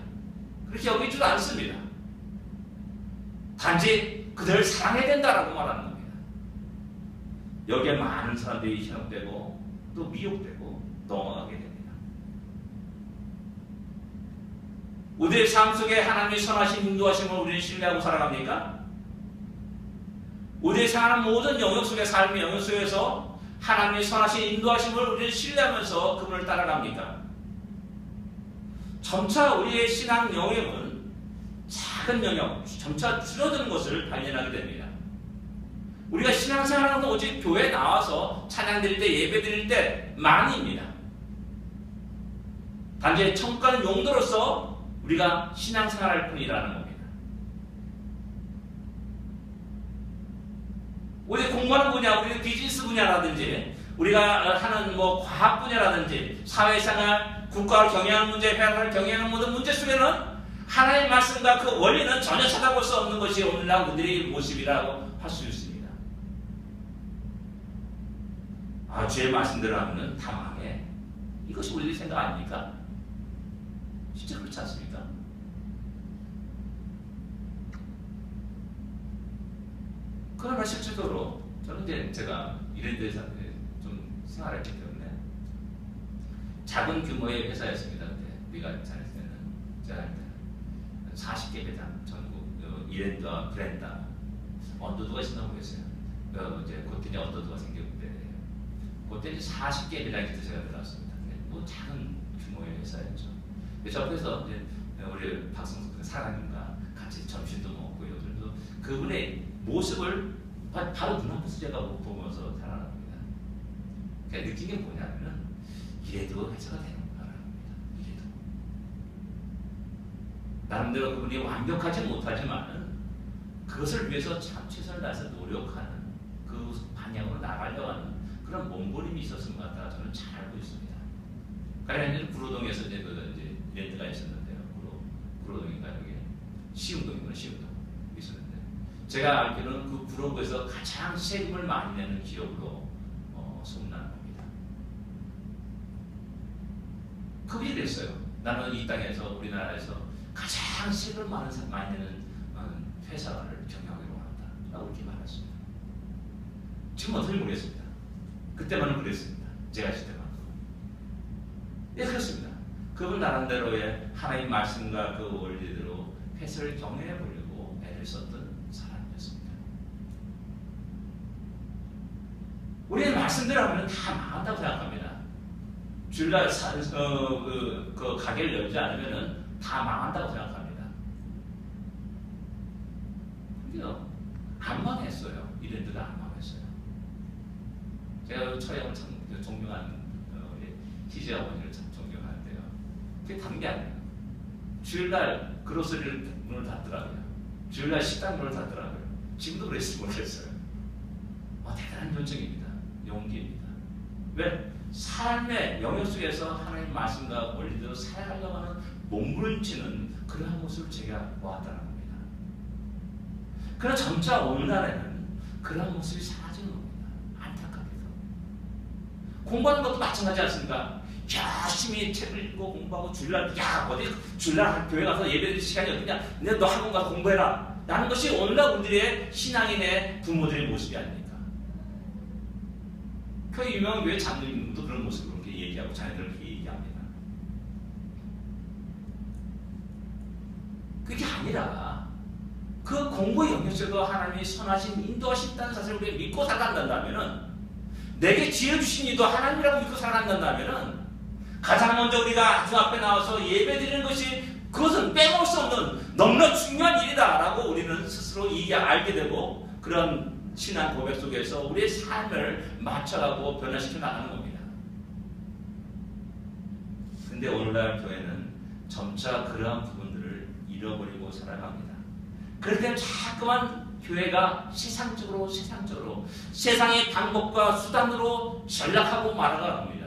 그렇게 여기지도 않습니다. 단지 그들을 사랑해야 된다라고 말하는 겁니다. 여기에 많은 사람들이 현혹되고 또 미혹되고 넘어가게 됩니다. 우리의 삶 속에 하나님의 선하신 인도하심을 우리는 신뢰하고 살아갑니까? 우리의 생활하는 모든 영역 속의 삶의 영역 속에서 하나님의 선하신 인도하심을 우리는 신뢰하면서 그분을 따라갑니까? 점차 우리의 신앙 영역은 작은 영역, 점차 줄어드는 것을 발견하게 됩니다. 우리가 신앙생활하는 건 오직 교회에 나와서 찬양 드릴 때, 예배 드릴 때만입니다. 단지 청가는 용도로서 우리가 신앙생활할 뿐이라는 겁니다. 우리 공부하는 분야, 우리 비즈니스 분야라든지 우리가 하는 뭐 과학 분야라든지 사회생활, 국가를 경영하는 문제, 회사를 경영하는 모든 문제 속에는 하나님의 말씀과 그 원리는 전혀 찾아볼 수 없는 것이 오늘날 우리의 모습이라고 할 수 있습니다. 주의 말씀대로 하면 다 망해. 이것이 우리의 생각 아닙니까? 진짜 그렇지 않습니까? 그러나 실질적으로 저는 이제 제가 이런 데서 좀 생활했기 때문에 작은 규모의 회사였습니다. 그때 우리가 다닐 때는 제가 할 때는 40개 매장 전국 이랜드와 브랜다 언더도가 있었나 모르겠어요. 이제 그때 이제 언더도가 생겼는데 그때 이제 40개 매장이 제가 들어갔습니다. 뭐 작은 규모의 회사였죠. 그래서 앞에서 이제 우리 박성수 사장님과 같이 점심도 먹고 요즘도 그분의 모습을 바로 눈앞에서 제가 보면서 살아납니다. 그러니까 느낀 게 뭐냐면 이래도 회사가 되는구나라는 겁니다. 이래도 나름대로 그분이 완벽하지 못하지만 그것을 위해서 참 최선을 다해서 노력하는 그 방향으로 나가려고 하는 그런 몸부림이 있었을 것 같다 저는 잘 알고 있습니다. 그러니까 구로동에서 이제 랜드가 있었는데요. 구로동인가 여기 시흥동이구나. 시흥동 있었는데 제가 알기로는 그 구로구에서 가장 세금을 많이 내는 기업으로 소문나는 겁니다. 그분이 그랬어요. 나는 이 땅에서 우리나라에서 가장 세금을 많이 내는 회사를 경영하기로 한다 라고 이렇게 말했습니다. 지금 어떤지 모르겠습니다. 그때만은 그랬습니다. 제가 있을 때만. 예, 그렇습니다. 그분 나름대로의 하나님 말씀과 그 원리대로 회사를 경영해 보려고 애를 썼던 사람이었습니다. 우리는 말씀대로 하면 다 망한다고 생각합니다. 주일날 그 가게를 열지 않으면 다 망한다고 생각합니다. 근데요, 안 망했어요. 이랜드가 안 망했어요. 제가 처형을 참 존경하는 희재 어머니를 참 존경하는데요. 그게 다른 게 아니에요. 주일날 그로서리를 문을 닫더라고요. 주일날 식당 문을 닫더라고요. 지금도 그랬을지 모르겠어요. 대단한 결정입니다. 용기입니다. 왜? 삶의 영역 속에서 하나님의 말씀과 원리대로 살아가려고 하는 몸부림치는 그러한 모습을 제가 보았다는 겁니다. 그러나 점차 오늘날에는 그러한 모습이 사라지는 겁니다. 안타깝게도. 공부하는 것도 마찬가지 않습니까? 열심히 책을 읽고 공부하고 주일날 어디 주일날 교회 가서 예배드릴 시간이 어디냐? 너 학원 가서 공부해라. 라는 것이 오늘날 우리의 신앙인의 부모들의 모습이 아닙니까? 그 유명한 교회 장로님도 그런 모습으로 그렇게 얘기하고 자녀들을 그렇게 얘기합니다. 그게 아니라 그 공부의 영역에서도 하나님이 선하신 인도하신다는 사실을 우리가 믿고 살아간다면 내게 지혜 주신 이도 하나님이라고 믿고 살아간다면 가장 먼저 우리가 주 앞에 나와서 예배드리는 것이 그것은 빼먹을 수 없는 너무나 중요한 일이다라고 우리는 스스로 알게 되고 그런 신앙 고백 속에서 우리의 삶을 맞춰가고 변화시켜 나가는 겁니다. 근데 오늘날 교회는 점차 그러한 부분들을 잃어버리고 살아갑니다. 그럴 때는 자꾸만 교회가 세상적으로 세상의 방법과 수단으로 전락하고 말아갑니다.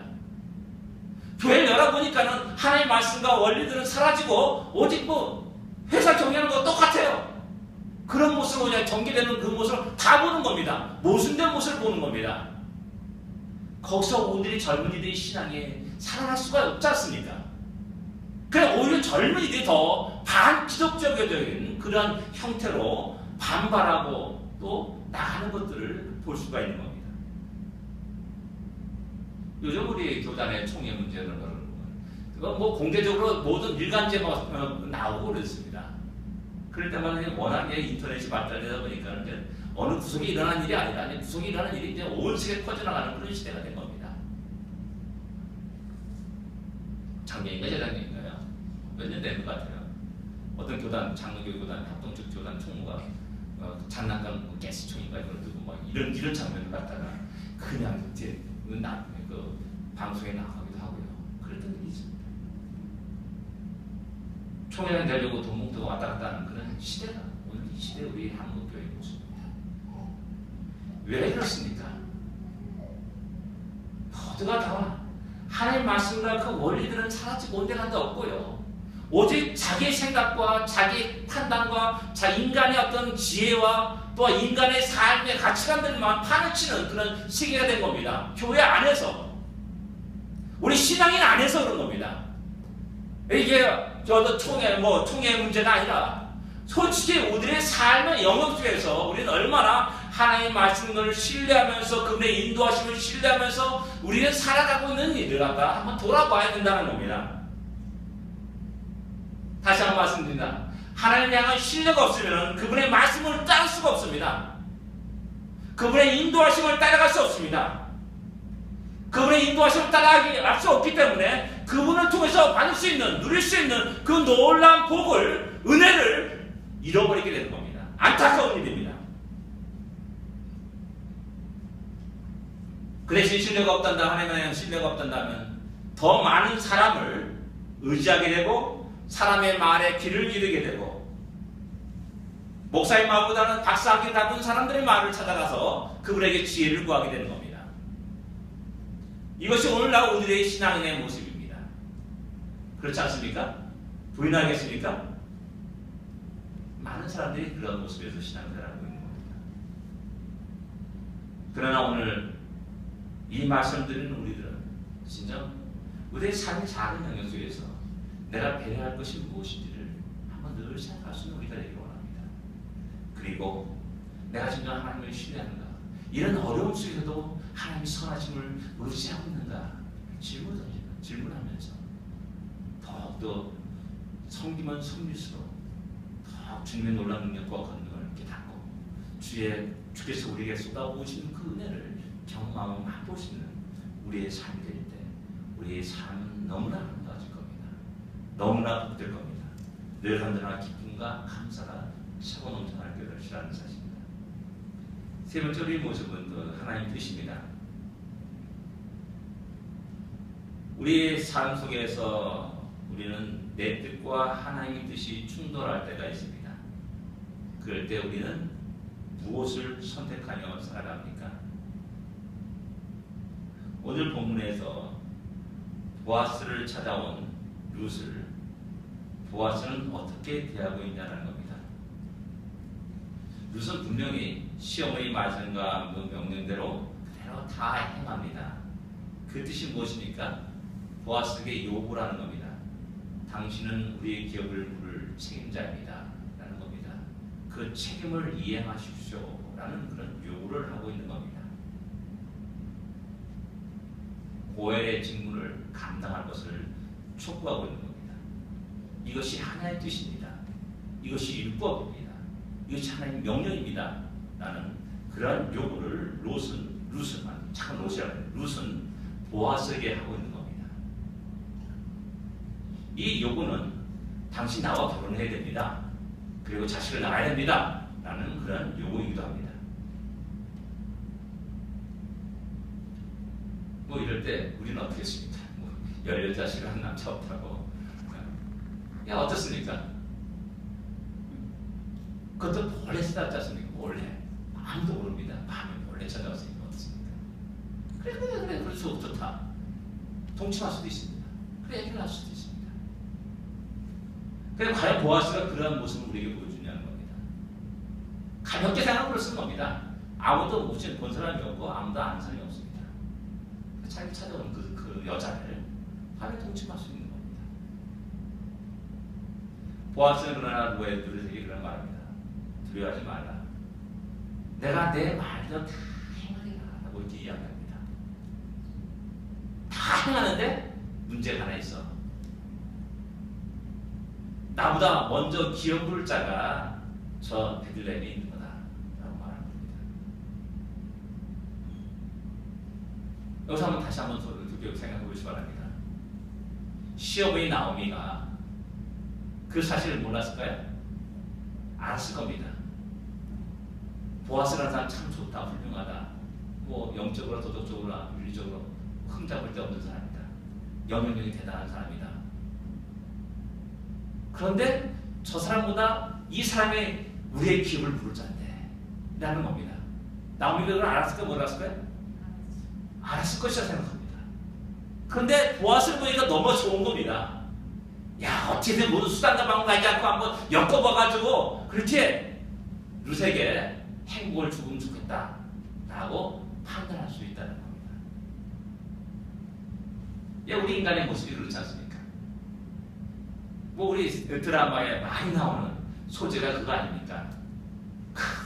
교회를 열어보니까는 하나님의 말씀과 원리들은 사라지고 오직 회사 경영하는 거 똑같아요. 그런 모습으로 그냥 전개되는 그 모습을 다 보는 겁니다. 모순된 모습을 보는 겁니다. 거기서 오늘의 젊은이들의 신앙이 살아날 수가 없지 않습니까? 그래 오히려 젊은이들이 더 반기독적인 그런 형태로 반발하고 또 나가는 것들을 볼 수가 있는 겁니다. 요즘 우리 교단의 총회 문제는 그거 공개적으로 모든 일간지에 나오고 그랬습니다. 그럴 때만 워낙에 인터넷이 발달되다 보니까 이제 어느 구석에 일어난 일이 아니라 구석에 일어나는 일이 이제 온 세계에 퍼져나가는 그런 시대가 된 겁니다. 작년인가 재작년인가요? 몇 년 된 것 같아요. 어떤 교단, 장로교단, 합동적 교단 총무가 장난감 가스총인가 이걸 두고 이런 장면을 갖다가 그냥 이제 그 방송에 나가기도 하고요. 그랬던 일이 있습니다. 총회장 되려고 돈 뭉터가 왔다 갔다 하는 그런 시대가 오늘 이 시대 우리 한국교회의 모습입니다. 왜 그렇습니까? 모두가 다 하나님의 말씀과 그 원리들은 사라지고 온데간데 없고요. 오직 자기의 생각과 자기 판단과 인간의 어떤 지혜와 또 인간의 삶의 가치관들만 파헤치는 그런 세계가 된 겁니다. 교회 안에서, 우리 신앙인 안에서 그런 겁니다. 이게 저도 총회 문제가 아니라 솔직히 우리의 삶의 영역 중에서 우리는 얼마나 하나님의 말씀을 신뢰하면서 그분의 인도하심을 신뢰하면서 우리는 살아가고 있는 일을 갖다 한번 돌아봐야 된다는 겁니다. 다시 한번 말씀드립니다. 하나님을 향한 신뢰가 없으면 그분의 말씀을 따를 수가 없습니다. 그분의 인도하심을 따라갈 수 없습니다. 그분의 인도하심을 따라갈 수 없기 때문에 그분을 통해서 받을 수 있는, 누릴 수 있는 그 놀라운 복을, 은혜를 잃어버리게 되는 겁니다. 안타까운 일입니다. 그 대신 신뢰가 없단다, 하나님에 대한 신뢰가 없단다면 더 많은 사람을 의지하게 되고 사람의 말에 귀를 기르게 되고 목사의 말보다는 박사학위를 갖춘 사람들의 말을 찾아가서 그분에게 지혜를 구하게 되는 겁니다. 이것이 오늘날 우리의 신앙인의 모습입니다. 그렇지 않습니까? 부인하겠습니까? 많은 사람들이 그런 모습에서 신앙생활을 하고 있는 겁니다. 그러나 오늘 이 말씀 드리는 우리들은 진짜 우리의 삶의 작은 영역 속에서 내가 배려할 것이 무엇인지를 한번 늘 생각할 수 있는 우리가 되기를 원합니다. 그리고 내가 진정 하나님을 신뢰하는가, 이런 어려움 속에서도 하나님의 선하심을 의지하고 있는가 질문하면서 더욱더 섬기면 섬길수록 더욱 주님의 놀라운 능력과 권능을 깨닫고 주께서 우리에게 쏟아부으시는 그 은혜를 경험하고 맛보시는 우리의 삶이 될 때 우리의 삶은 너무나 아름다워질 겁니다. 너무나 복될 겁니다. 늘 언제나 기쁨과 감사가 차고 넘쳐날 것이라는 사실입니다. 세 번째 우리의 모습은 그 하나님 뜻입니다. 우리의 삶 속에서 우리는 내 뜻과 하나님의 뜻이 충돌할 때가 있습니다. 그럴 때 우리는 무엇을 선택하며 살아갑니까? 오늘 본문에서 보아스를 찾아온 룻을 보아스는 어떻게 대하고 있냐는 겁니다. 룻은 분명히 시어머니 말씀과 그 명령대로 그대로 다 행합니다. 그 뜻이 무엇입니까? 보아스에게 요구를 하는 겁니다. 당신은 우리의 기업을 부를 책임자입니다 라는 겁니다. 그 책임을 이행하십시오 라는 그런 요구를 하고 있는 겁니다. 고엘의 직무를 감당할 것을 촉구하고 있는 겁니다. 이것이 하나님의 뜻입니다. 이것이 율법입니다. 이것이 하나님의 명령입니다 라는 그런 요구를 룻은 보아스에게 하고 있는 겁니다. 이 요구는 당신 나와 결혼해야 됩니다. 그리고 자식을 낳아야 됩니다 라는 그런 요구이기도 합니다. 이럴 때 우리는 어떻게 했습니까? 18자식을 한 남자 없다고. 야, 어떻습니까? 그것도 몰래 찾아왔지 않습니까? 몰래. 아무도 모릅니다. 밤에 몰래 찾아왔으니까 어떻습니까? 그래, 그래서 좋다. 동침할 수도 있습니다. 그래, 얘기를 할 수도 있습니다. 그래, 과연 보아스가 그러한 모습을 우리에게 보여주냐는 겁니다. 가볍게 생각을 쓰는 겁니다. 아무도 본 사람이 없고 아무도 아는 사람이 없습니다. 자기 찾아온 그 여자를 밤에 동침할 수 있는 겁니다. 보아스는 그러나 룻에게 그런 말합니다. 두려워하지 말라. 내가 내 말대로 다 행하리라 라고 이렇게 이야기합니다. 다 행하는데 문제가 하나 있어. 나보다 먼저 기업 부를 자가 저 베들레헴에 있는 거다 라고 말하는 겁니다. 여기서 다시 한번 두렵게 생각해 보시기 바랍니다. 시어머니 나오미가 그 사실을 몰랐을까요? 알았을 겁니다. 보아스라는 사람 참 좋다, 훌륭하다, 영적으로, 도덕적으로, 윤리적으로 흠잡을 데 없는 사람이다. 영향력이 대단한 사람이다. 그런데 저 사람보다 이 사람이 우리의 기업을 부를 자인데 라는 겁니다. 나오미가 그걸 알았을까, 몰랐을까요? 알았을 것이라 생각합니다. 근데 보아스를 보니까 너무 좋은 겁니다. 야, 어떻게든 모든 수단과 방법 가지 않고 한번 엮어봐가지고 그렇게 룻에게 행복을 주면 좋겠다 라고 판단할 수 있다는 겁니다. 예, 우리 인간의 모습이 그렇지 않습니까? 뭐 우리 드라마에 많이 나오는 소재가 그거 아닙니까?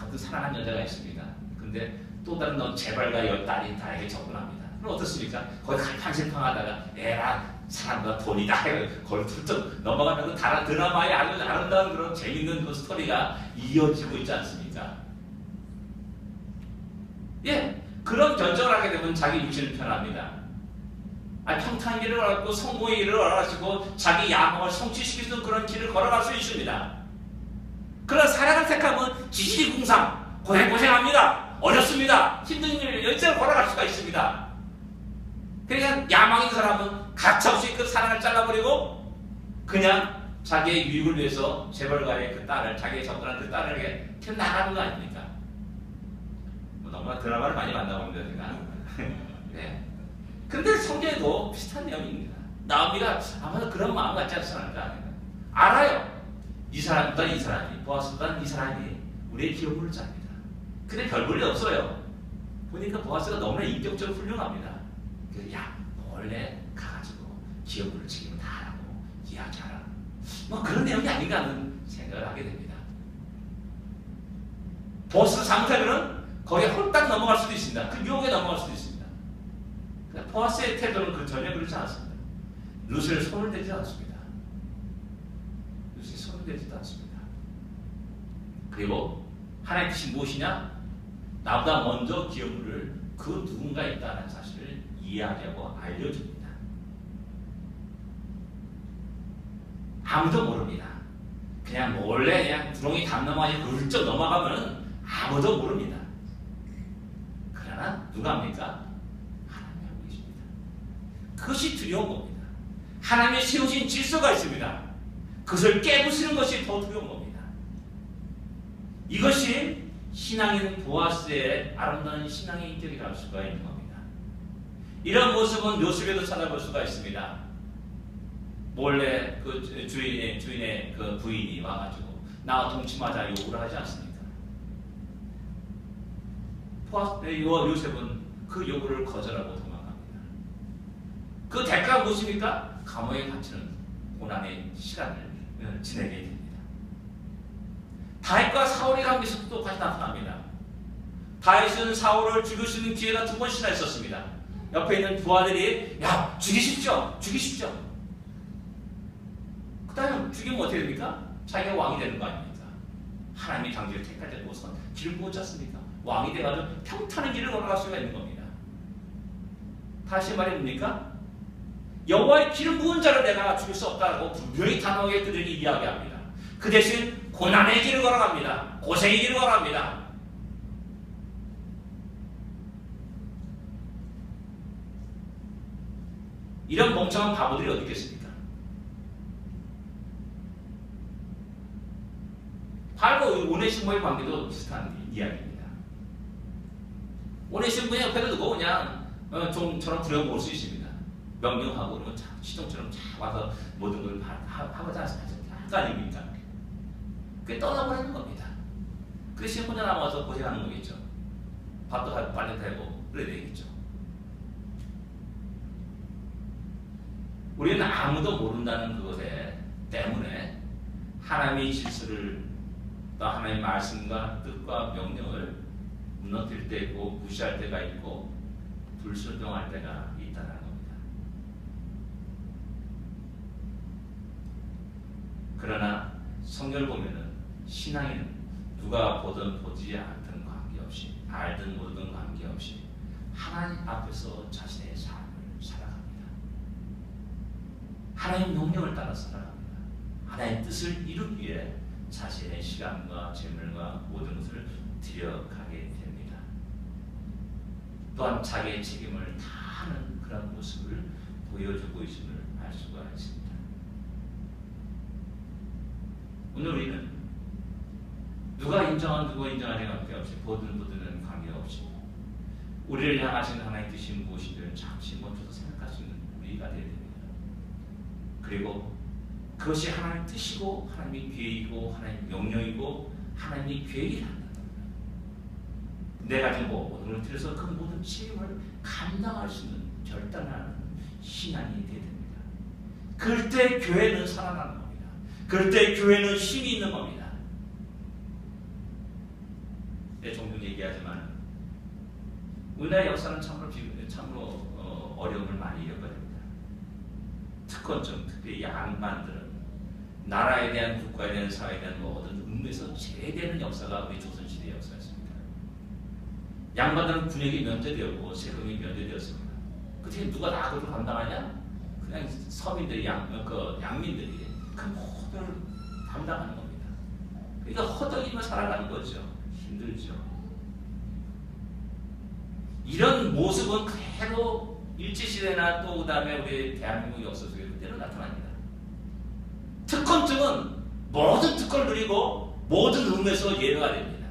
어떤 사랑하는 여자가 있습니다. 근데 또 다른 재벌가의 딸이 나에게 접근합니다. 그럼 어떻습니까? 거기 갈팡질팡하다가 에라 사람과 돈이다 거기 훌쩍 넘어가면 그 다른 드라마의 아주 아름다운 그런 재밌는 그 스토리가 이어지고 있지 않습니까? 예, 그런 결정을 하게 되면 자기 육신을 편합니다. 평탄한 길을 걸었고 성공의 길을 걸어가지고 자기 야망을 성취시킬 수 있는 그런 길을 걸어갈 수 있습니다. 그런 사랑을 택하면 지지공상 고생합니다. 어렵습니다. 힘든 일 열정을 걸어갈 수가 있습니다. 그러니까 야망인 사람은 가차없이 그 사랑을 잘라버리고 그냥 자기의 유익을 위해서 재벌가의 그 딸을 자기의 접근한 그 딸에게 나가는 거 아닙니까? 뭐 너무나 드라마를 많이 만나봅니다 제가. 네. 근데 성경에도 비슷한 내용입니다. 나오미가 아마도 그런 마음 같지 않습니까? 알아요. 이 사람이 보아스보다는 이 사람이 우리의 기업을 짭니다. 근데 별 볼일 없어요. 보니까 보아스가 너무나 인격적으로 훌륭합니다. 그래서 야, 원래 가가지고 기업을 지금 다 하라고 이야기하라. 뭐 그런 내용이 아닌가 하는 생각을 하게 됩니다. 보아스 잘못하면은 거기에 홀딱 넘어갈 수도 있습니다. 그 유혹에 넘어갈 수도 있습니다. 보아스의 태도는 전혀 그렇지 않습니다. 룻을 손을 대지 않습니다. 룻이 손을 대지도 않습니다. 그리고 하나님의 뜻이 무엇이냐? 나보다 먼저 기업을 그 누군가 있다는 사실을 이해하려고 알려줍니다. 아무도 모릅니다. 그냥 몰래 그냥 구렁이 담 넘어가지 훌쩍 넘어가면 아무도 모릅니다. 그러나 누가 합니까? 하나님이 알고 계십니다. 그것이 두려운 겁니다. 하나님이 세우신 질서가 있습니다. 그것을 깨부수는 것이 더 두려운 겁니다. 이것이 신앙인 보아스의 아름다운 신앙의 인격이라고 할 수가 있는 겁니다. 이런 모습은 요셉에도 찾아볼 수가 있습니다. 몰래 그 주인의 그 부인이 와가지고 나와 동침하자 요구를 하지 않습니까? 요셉은 그 요구를 거절하고 도망갑니다. 그 대가가 무엇입니까? 감옥에 갇히는 고난의 시간을 지내게 됩니다. 다윗과 사울의 관계에서도 똑같이 나타납니다. 다윗은 사울을 죽일 수 있는 기회가 2번씩이나 있었습니다. 옆에 있는 부하들이 야 죽이십시오. 그 다음에 죽이면 어떻게 됩니까? 자기가 왕이 되는 거 아닙니까? 하나님이 당신을 택하지 않고서 길을 못 짰습니까? 왕이 돼가지고 평탄한 길을 걸어갈 수가 있는 겁니다. 다시 말이 뭡니까? 여호와의 기름 부은 자를 내가 죽일 수 없다고 분명히 단호하게 그들에게 이야기합니다. 그 대신 고난의 길을 걸어갑니다. 고생의 길을 걸어갑니다. 이런 멍청한 바보들이 어디 있겠습니까? 바로 오네시모의 관계도 비슷한 이야기입니다. 오네시모의 옆에도 누구 그냥 좀처럼 부려먹을 수 있습니다. 명령하고 그러면 시종처럼 쫙 와서 모든 걸 하고자 할 거 아닙니까? 그게 떠나버리는 겁니다. 그래서 혼자 남아서 고생하는 거겠죠. 밥도 빨리 되고 그래야 되겠죠. 우리는 아무도 모른다는 그것에 때문에 하나님의 질서를 또 하나님의 말씀과 뜻과 명령을 무너뜨릴 때 있고 무시할 때가 있고 불순종할 때가 있다는 겁니다. 그러나 성경을 보면은 신앙인은 누가 보든 보지 않든 관계없이 알든 모르든 관계없이 하나님 앞에서 자신의 삶을 살아갑니다. 하나님 명령을 따라 살아갑니다. 하나님의 뜻을 이루기 위해 자신의 시간과 재물과 모든 것을 들여가게 됩니다. 또한 자기의 책임을 다하는 그런 모습을 보여주고 있음을 알 수가 있습니다. 오늘 우리는 누가 인정한 누가 인정하는 관계없이 보든 관계없이 우리를 향하신 하나님의 뜻이 무엇인지를 잠시 멈춰서 생각할 수 있는 우리 준비가 되어야 됩니다. 그리고 그것이 하나님의 뜻이고 하나님의 계획이고 하나님의 명령이고 하나님의 계획이라 한다. 내가 지금 오늘 들어서 그 모든 책임을 감당할 수 있는 결단하는 신앙이 되어야 됩니다. 그럴 때 교회는 살아나는 겁니다. 그럴 때 교회는 힘이 있는 겁니다. 종종 얘기하지만 우리나라 역사는 참으로 어려움을 많이 겪어냅니다. 특권층, 특히 양반들은 나라에 대한 국가에 대한 사회에 대한 모든 의무에서 제외되는 역사가 우리 조선시대 역사였습니다. 양반들은 군역이 면제되었고 세금이 면제되었습니다. 그때 누가 다 그걸 감당하냐? 그냥 서민들이 양민들이 그 모든 담당하는 겁니다. 그러니까 허덕이며 살아가는 거죠. 힘들죠. 이런 모습은 그대로 일제시대나 또 그 다음에 우리 대한민국 역사 속에 그대로 나타납니다. 특권층은 모든 특권을 누리고 모든 의무에서 예외가 됩니다.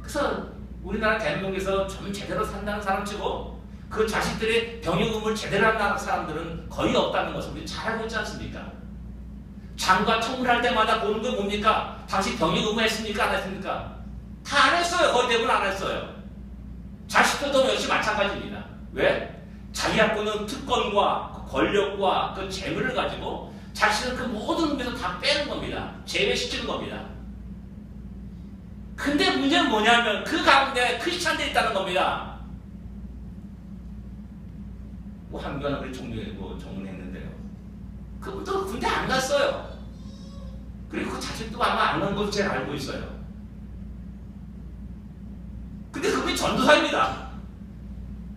그래서 우리나라 대한민국에서 좀 제대로 산다는 사람치고 그 자식들이 병역 의무를 제대로 한다는 사람들은 거의 없다는 것을 우리 잘 알고 있지 않습니까? 장과 청문할 때마다 보는 게 뭡니까? 당신 병역 의무 했습니까? 안 했습니까? 다 안 했어요. 거의 대부분 안 했어요. 자식들도 역시 마찬가지입니다. 왜? 자기가 꾸는 특권과 그 권력과 그 재물을 가지고 자신은 그 모든 의미에서 다 빼는 겁니다. 제외시키는 겁니다. 근데 문제는 뭐냐면 그 가운데 크리스찬들이 있다는 겁니다. 뭐 한교는 우리 종교에 정문했는데요. 그분도 군대 안 갔어요. 그리고 그 자식도 아마 안 간 것을 제가 알고 있어요. 근데 그분이 전도사입니다.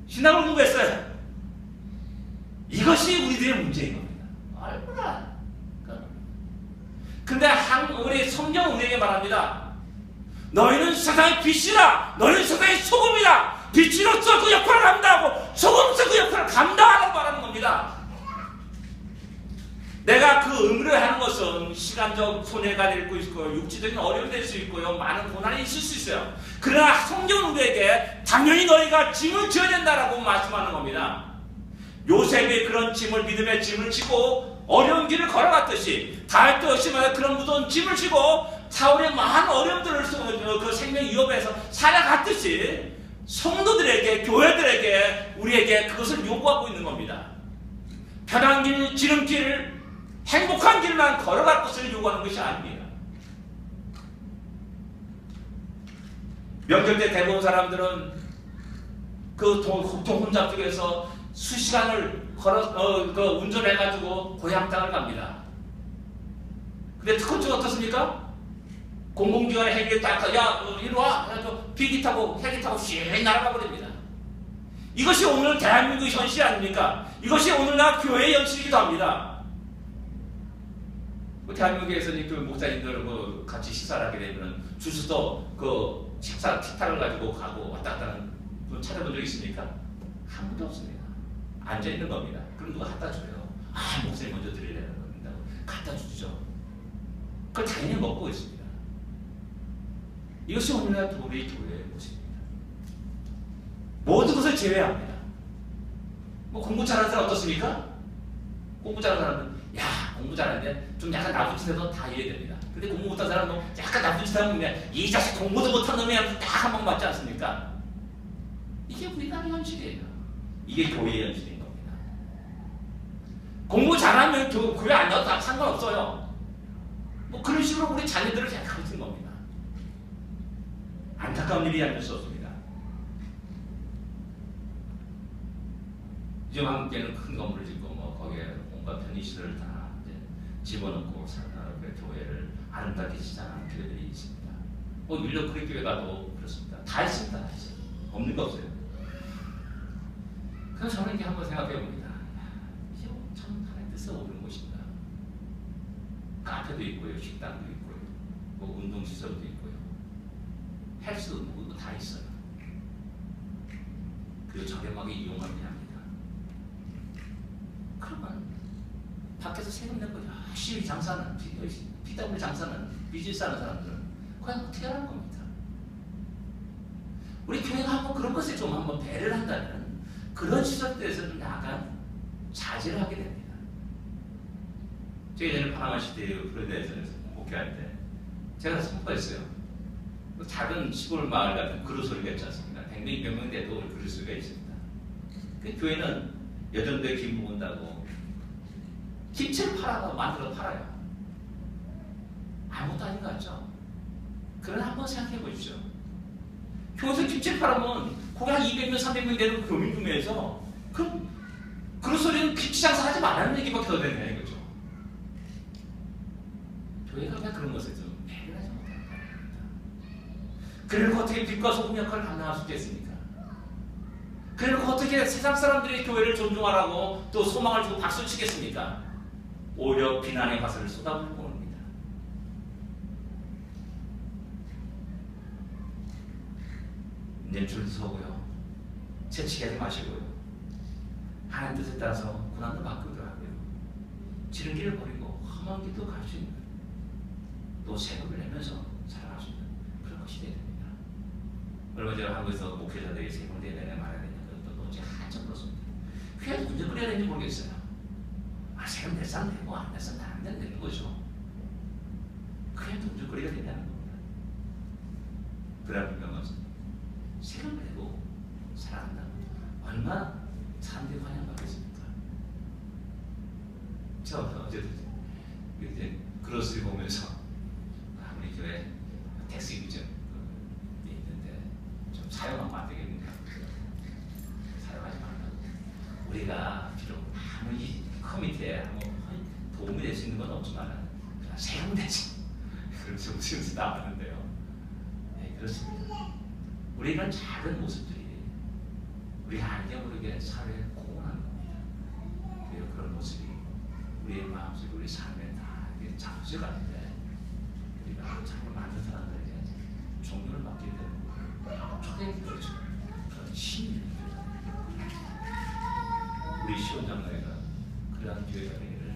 신앙을 공부했어요. 이것이 우리들의 문제인 겁니다. 얼마나. 근데 우리 성경 우리에게 말합니다. 너희는 세상의 빛이라. 너희는 세상의 소금이라. 빛으로서 그 역할을 감당하고 소금으로서 그 역할을 감당하라고 말하는 겁니다. 내가 그 의무를 하는 것은 시간적 손해가 될 수 있고요. 육체적인 어려움이 될 수 있고요. 많은 고난이 있을 수 있어요. 그러나 성경은 우리에게 당연히 너희가 짐을 져야 된다라고 말씀하는 겁니다. 요셉이 그런 짐을 믿음의 짐을 지고 어려운 길을 걸어갔듯이 다윗도 역시 그런 무거운 짐을 지고 사울의 많은 어려움들을 그 생명 위협에서 살아갔듯이 성도들에게 교회들에게 우리에게 그것을 요구하고 있는 겁니다. 편한 길, 지름길, 행복한 길만 걸어갈 것을 요구하는 것이 아닙니다. 명절 때 대부분 사람들은 그 혼잡 쪽에서 수시간을 운전해가지고 고향 땅을 갑니다. 근데 특권층 어떻습니까? 공공기관의 헬기 딱, 야, 이리 와! 비기 타고, 헬기 타고 씩 날아가 버립니다. 이것이 오늘 대한민국의 현실 아닙니까? 이것이 오늘날 교회의 현실이기도 합니다. 대한민국에서는 그 목사님들 같이 식사를 하게 되면 주스도 그 식탁을 가지고 가고 왔다 갔다 하는 분 찾아본 적 있습니까? 한 번도 없습니다. 앉아있는 겁니다. 그럼 누가 갖다 줘요. 아, 목사님 먼저 드리려는 겁니다. 갖다 주죠. 그걸 당연히 먹고 있습니다. 이것이 오늘날 우리 교회의 모습입니다. 모든 것을 제외합니다. 뭐 공부 잘하는 사람 어떻습니까? 공부 잘하는 사람은 야, 공부 잘하는데 좀 약간 나쁜 짓 해도 다 이해됩니다. 근데 공부 못한 사람은 약간 나쁜 짓 하면 그냥 이 자식 공부도 못한 놈이 하면서 딱 한 번 맞지 않습니까? 이게 우리나라 현실이에요. 이게 교회의 현실인 겁니다. 공부 잘하면 교회 안 나와도 상관없어요. 뭐 그런 식으로 우리 자녀들을 잘 가르치는 겁니다. 안타까운 일이 아닐 수 없습니다. 지금 한국에는 큰 건물을 짓고 거기에 온갖 편의시설을 다 이제 집어넣고 교회를 아름답게 지장하는 교회들이 있습니다. 밀려크리 교회 가도 그렇습니다. 다 있습니다. 다 있어요. 없는 거 없어요. 그래서 저는 이렇게 한번 생각해 봅니다. 이게 참 하나님 뜻에 오는 곳입니다. 카페도 있고요, 식당도 있고요, 뭐 운동시설도 있고요, 헬스도 뭐 다 있어요. 그리고 저렴하게 이용하면 합니다. 그러면 밖에서 세금 내고 열심히 장사하는, PW 장사하는, 비즈니스 하는 사람들은 그냥 어떻게 하는 겁니다. 우리 교회가 한번 그런 것에 좀 한번 배를 한다면 그런 시설들에서 좀 약간 자제를 하게 됩니다. 제가 예전에 파나마 시티 플로리다에서 목회할 때 제가 선포했어요. 작은 시골 마을 같은 그루소리가 있지 않습니까? 100명, 200명 돼도 그루소리가 있습니다. 그 교회는 여전도에 김 모은다고 김치를 만들어 팔아요. 아무것도 아닌 것 같죠? 그러나 한번 생각해 보십시오. 교회에서 김치를 팔으면 거기 한 200명, 300명 되는 교민 중에서 그루소리는 김치 장사 하지 말라는 얘기밖에 더 되냐 이거죠. 교회가 그냥 그런 것에 좀 배려하지 못하는 겁니다. 그래놓고 어떻게 빛과 소금 역할을 감당할 수 있겠습니까? 그래놓고 어떻게 세상 사람들이 교회를 존중하라고 또 소망을 주고 박수 치겠습니까? 오히려 비난의 화살을 쏟아부고 옵니다. 이제 줄 서고요. 채치게 하지 마시고요. 하나님 뜻에 따라서 고난도 받기도 하고요. 지른 길을 버리고 험한 길도 갈 수 있는 또 새벽을 내면서 살아갈 수 있는 그런 것이 되야 됩니다. 얼마 전에 한국에서 목회자들이 새벽을 내내 말해야 되냐 그것도 어째 한참 그렇습니다. 그게 언제 그래야 되는지 모르겠어요. 새벽 내 사람 되고 안 내서 안 되는 거죠. 그냥 돈줄거리가 된다는 겁니다. 그러니까 것은 새벽을 내고 살아간다. 얼마나 사람들이 환영받겠습니까? 저 어제도 이제 그로스를 보면서 우리 교회 택시 규정 있는데 좀 사용하면 안 되겠는가? 사용하지 말라고. 우리가 비록 아무리 커미티에 도움이 될 수 있는 건 없지만 사용되지. 그래서 웃으면서 나왔는데요. 네, 그렇습니다. 우리 이런 작은 모습들이 우리가 알게 모르게 사회에 공헌하는 겁니다. 그리고 그런 모습이 우리의 마음속에 우리 삶에 다 작업실 같은데 우리가 참 많은 사람들에게 존경을 받게 되는 초대기 그렇죠. 그런 힘이 우리 시원장로회가 그러한 교회가 되기를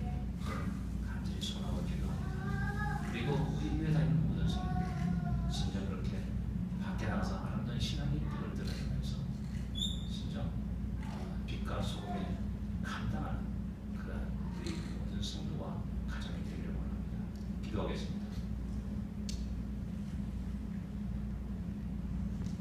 간절히 소망하고 기도합니다. 그리고 우리 교회 다니는 모든 성도들 진정 그렇게 밖에 나가서 아름다운 신앙의 일들을 드러내면서 진정 빛과 소금에 감당하는 그런 우리 모든 성도와 가정이 되기를 원합니다. 기도하겠습니다.